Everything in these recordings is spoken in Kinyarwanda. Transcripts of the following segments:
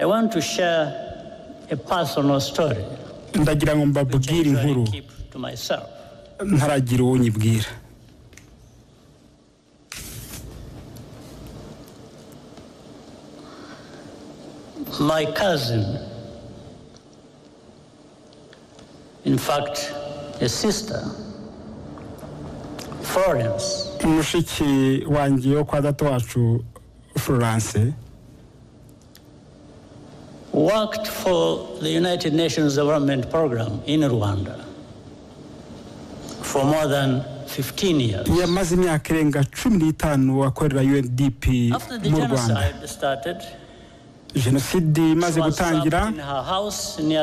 I want to share a personal story. Ndagira ngo mbabwire inkuru ntaragira uwo nyibwira. My cousin, in fact, a sister, Florence, mushiki wanjye yo kwa data wacu Florence, worked for the United Nations Development Program in Rwanda for more than 15 years. Yamaze imyaka irenga 15 akorera UNDP mu Rwanda. Jenoside imaze gutangira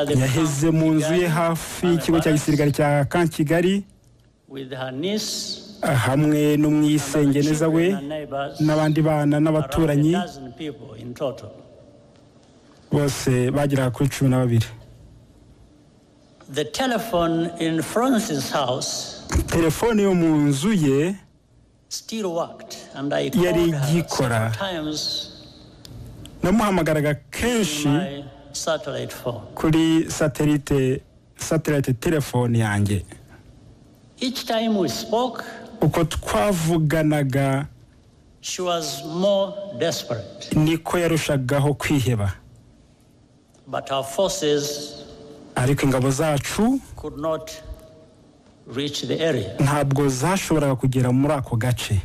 yaheze mu nzu ye hafi y'ikigo cya gisirikare cya Kigali hamwe n'umwisengeneza we n'abandi bana n'abaturanyi bose bagera kuri 12. The telephone in Francis' house telefone yo mu nzu ye still worked, and I called her several times namuhamagaraga kenshi kuri satellite telefone yanjye. Each time we spoke, uko twavuganaga she was more desperate. Niko yarushagaho kwiheba. But our forces ariko ingabo zacu could not reach the area. Ntabwo zashoboraga kugera muri ako gace.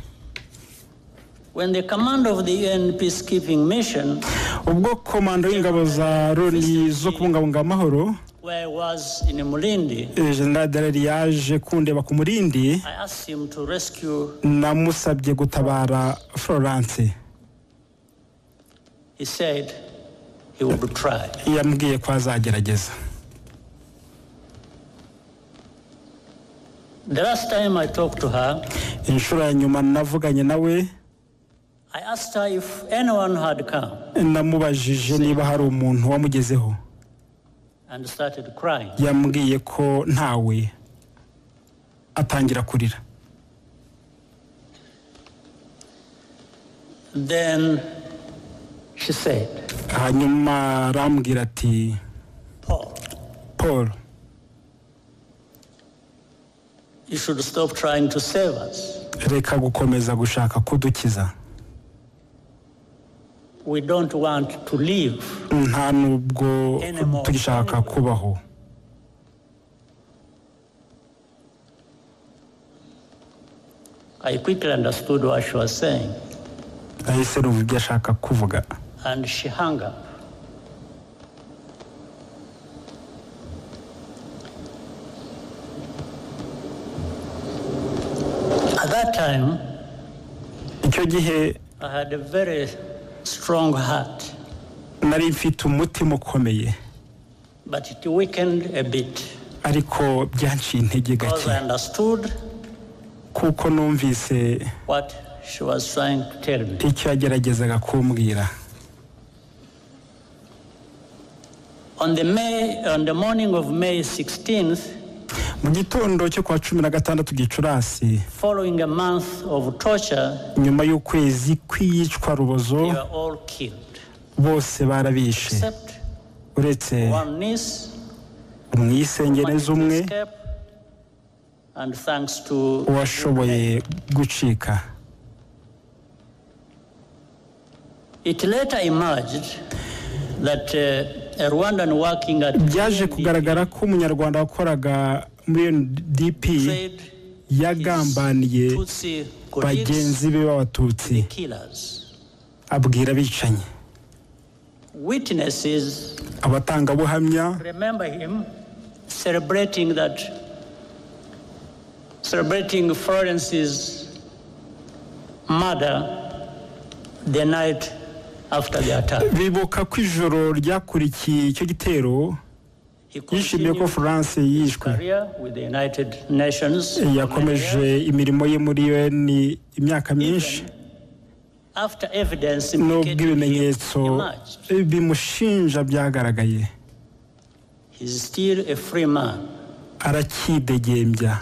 When the command of the UN peacekeeping mission, ubwo komando y'ingabo za Loni zo kubungabunga amahoro, where I was in Mulindi, General Dallaire yaje kundeba ku Mulindi, I asked him to rescue. Namusabye gutabara Florence. He said he would try. Yambwiye ko azagerageza. The last time I talked to her, inshuro nyuma navuganye nawe, I asked her if anyone had come. Namubajije niba hari umuntu wamugezeho. And started crying. Yambwiye ko ntawe, atangira kurira. Then she said, hanyuma arambwira ati, Paul, you should stop trying to save us. Reka gukomeza gushaka kudukiza. We don't want to live. Nta nubwo tugishaka kubaho. I quickly understood what she was saying. Ahise numva ibyo ashaka kuvuga. And she hung up. At that time, icyo gihe I had a very strong heart. Nari mfite umutima ukomeye. But it weakened a bit. Ariko byanciye intege gake. Because I understood kuko numvise what she was trying to tell me. Icyo yageragezaga kumbwira. On the morning of May 16th, mu gitondo cyo kwa 16 Gicurasi, following a month of torture, nyuma y'ukwezi kwicwa rubozo, they were all killed. Bose barabishe. Uretse umwisengeneza umwe and thanks to washoboye gucika. It later emerged that a Rwandan working at byaje kugaragara ko umunyarwanda wakoraga muri UNDP yagambaniye bagenzi be b'abatutsi abwira abicanyi. Witnesses abatangabuhamya remember him celebrating Florence's murder the night after the attack. Bibuka ko ijoro ryakurikiye icyo gitero yishimiye ko France yishwe. Yakomeje imirimo ye muri UN imyaka myinshi. Nubwo ibimenyetso bimushinja byagaragaye, arakidegembya.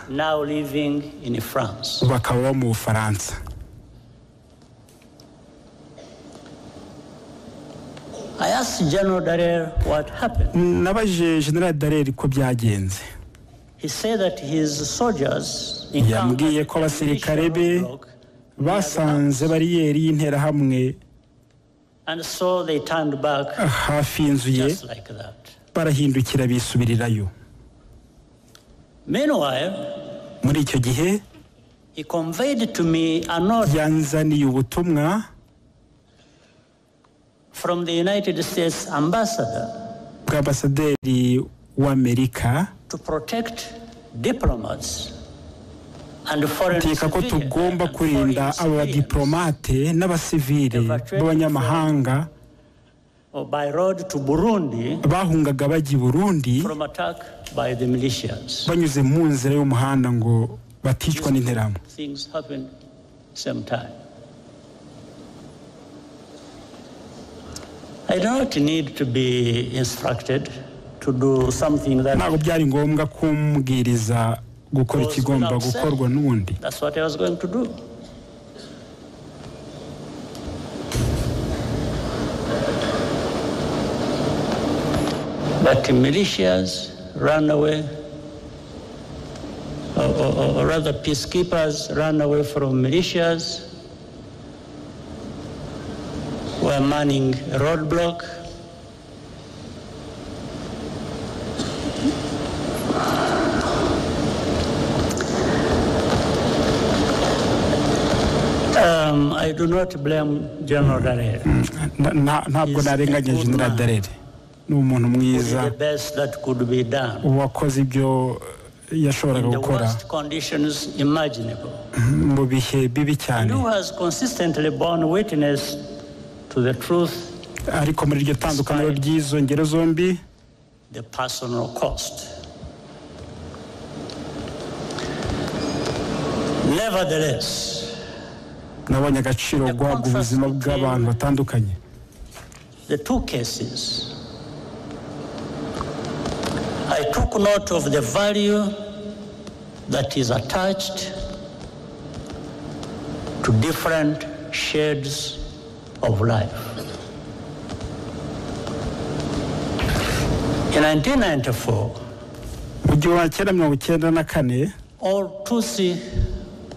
Bakaba mu Bufaransa. I asked General Dallaire what happened. Nabaje General Dallaire ko byagenze. He said that his soldiers yambwiye ko abasirikare be basanze bariyeri y'interahamwe hafi y'inzu ye barahindukira bisubirirayo. Muri icyo gihe yanzaniye ubutumwa bw'ambasaderi w'Amerika teka ko tugomba kurinda abadiplomate n'abasivile b'abanyamahanga bahungaga bajya i Burundi banyuze mu nzira y'umuhanda ngo baticwa n'interahamwe. I don't need to be instructed to do something that ntabwo byari ngombwa kumbwiriza gukora ikigomba gukorwa n'ubundi. That's what I was going to do. But militias ran away, or rather peacekeepers ran away from militias, were manning a roadblock. I do not blame General Dallaire. Ntabwo narenganya General Dallaire. Ni umuntu mwiza wakoze ibyo yashoboraga gukora mu bihe bibi cyane, ariko muri iryo tandukaniro ry'izo ngero zombi nabonye agaciro guhabwa ubuzima bw'abantu batandukanye. The two cases, I took note of the value that is attached to different shades of life. In 1994, all Tutsi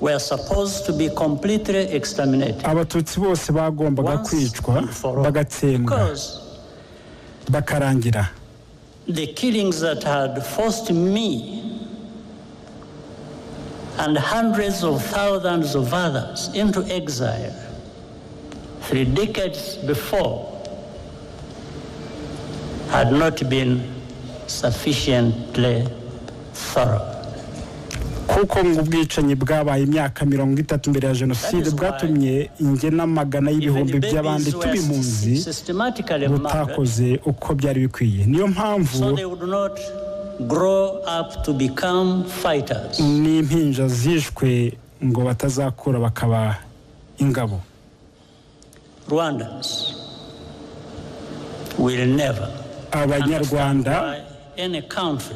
were supposed to be completely exterminated. Abatutsi bose bagombaga kwicwa bagatsembwa bakarangira. The killings that had forced me and hundreds of thousands of others into exile 3 decades before had not been sufficiently thorough. Kuko ngo ubwicanyi bwabaye imyaka 30 mbere ya jenoside bwatumye inge n'amagana y'ibihumbi by'abandi tubimpunzi butakoze uko byari bikwiye. Niyo mpamvu n'impinja zishwe ngo batazakura bakaba ingabo. Abanyarwanda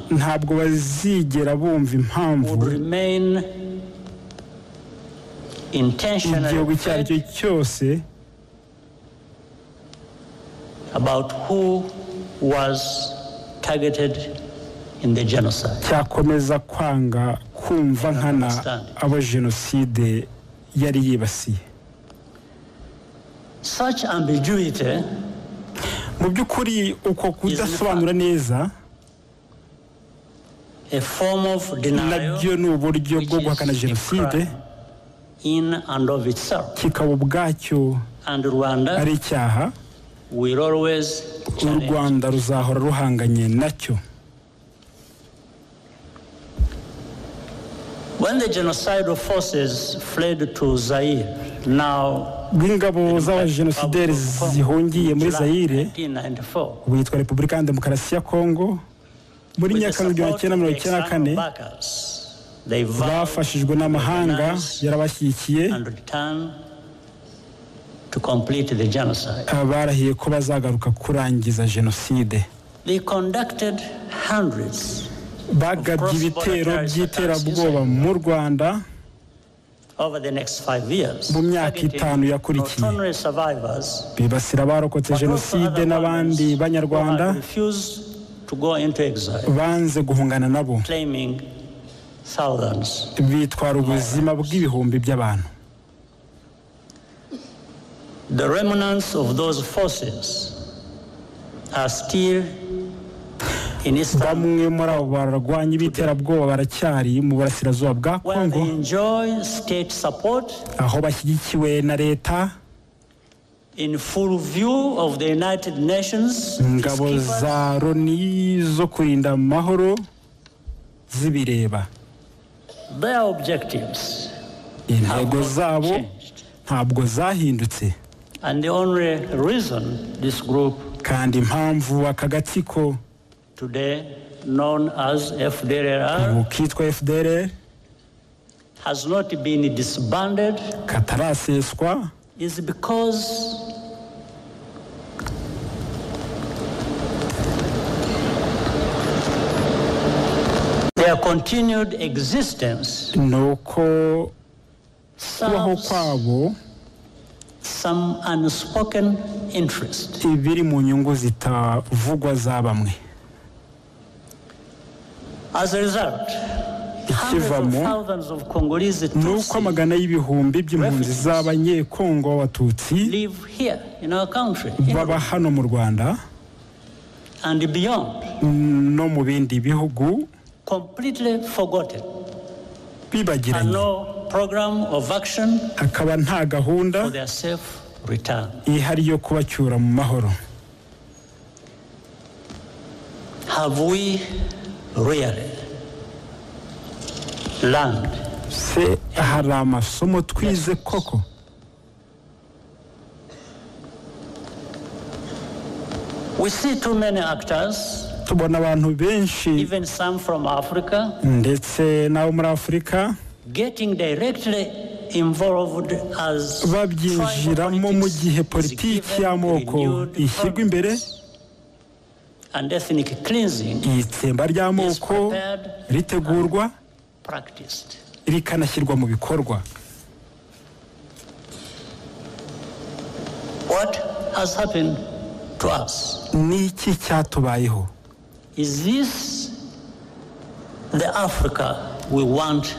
ntabwo bazigera bumva impamvu igihugu icyo ari cyo cyose about who was targeted in the genocide. Cyakomeza kwanga kumva nkana abo jenoside yari yibasiye. Such ambiguity mu by'ukuri uko kudasobanura neza nabyo ni uburyo bwo guhakana jenoside kikaba ubwacyo ari icyaha u Rwanda ruzahora ruhanganye nacyo. When the genocidal forces fled to Zaire, now ingabo z'abajenosideri zihungiye muri Zaire witwa Repubulika ya Demokarasi ya Kongo muri Nyakanga 1994 bafashijwe n'amahanga yarabashyigikiye to complete the genocide. Barahiye ko bazagaruka kurangiza jenoside. They conducted hundreds bagabye ibitero by'iterabwoba mu Rwanda over the next 5 years, mu myaka itanu yakurikiye bibasira abarokotse jenoside n'abandi banyarwanda banze guhungana nabo bitwara ubuzima bw'ibihumbi by'abantu. The remnants of those forces are still in Eastern. Bamwe muri abo barwanya ibiterabwoba baracyari mu burasirazuba bwa Kongo, aho bashyigikiwe na leta, in full view of the United Nations, ingabo za Loni zo kurinda amahoro zibireba. Their objectives, intego zabo ntabwo zahindutse. And the only reason this group, kandi impamvu aka gatsiko today known as FDLR, kitwa FDLR, has not been disbanded, kataraseswa, is because their continued existence nuko kubaho kwabo some unspoken interest. Ibiri mu nyungu zitavugwa za bamwe. As a result, ikivamo nuko amagana y'ibihumbi by'impunzi z'abanyekongo b'abatutsi baba hano mu Rwanda no mu bindi bihugu bibagiranye, akaba nta gahunda ihari yo kubacyura mu mahoro. Have we really learned? Se hari amasomo twize koko? We see too many actors, tubona abantu benshi, even some from Africa, ndetse n'abo muri Afurika, getting directly involved as babyinjiramo mu gihe politiki y'amoko ishyirwa imbere, and ethnic cleansing itsemba ry'amoko ritegurwa practiced, rikanashyirwa mu bikorwa. What has happened to us? Niki cyatubayeho? Is this the Africa we want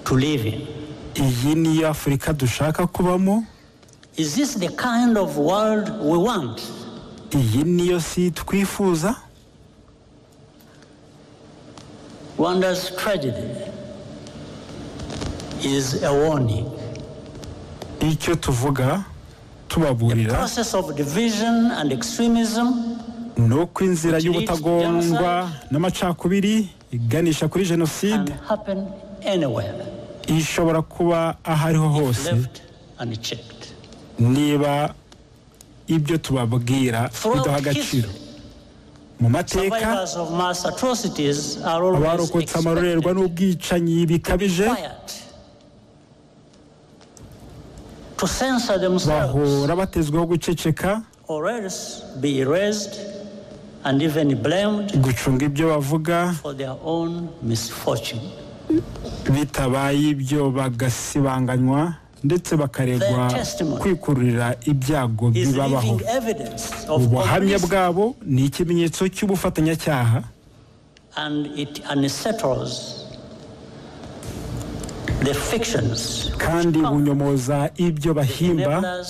to live in? Iyi ni Afrika dushaka kubamo? Is this the kind of world we want? Iyi niyo si twifuza? Rwanda's tragedy is a warning. Icyo tuvuga tubaburira, the process of division and extremism, nuko inzira y'ubutagondwa n'amacakubiri iganisha kuri jenoside ishobora kuba ahariho hose niba ibyo tubabwira bidaha agaciro. Mu mateka abarokotse amarorerwa n'ubwicanyi bikabije bahora batezweho guceceka, gucunga ibyo bavuga, bitabaye ibyo bagasibanganywa ndetse bakaregwa kwikururira ibyago bibabaho. Ubuhamya bwabo ni ikimenyetso cy'ubufatanyacyaha kandi bunyomoza ibyo bahimba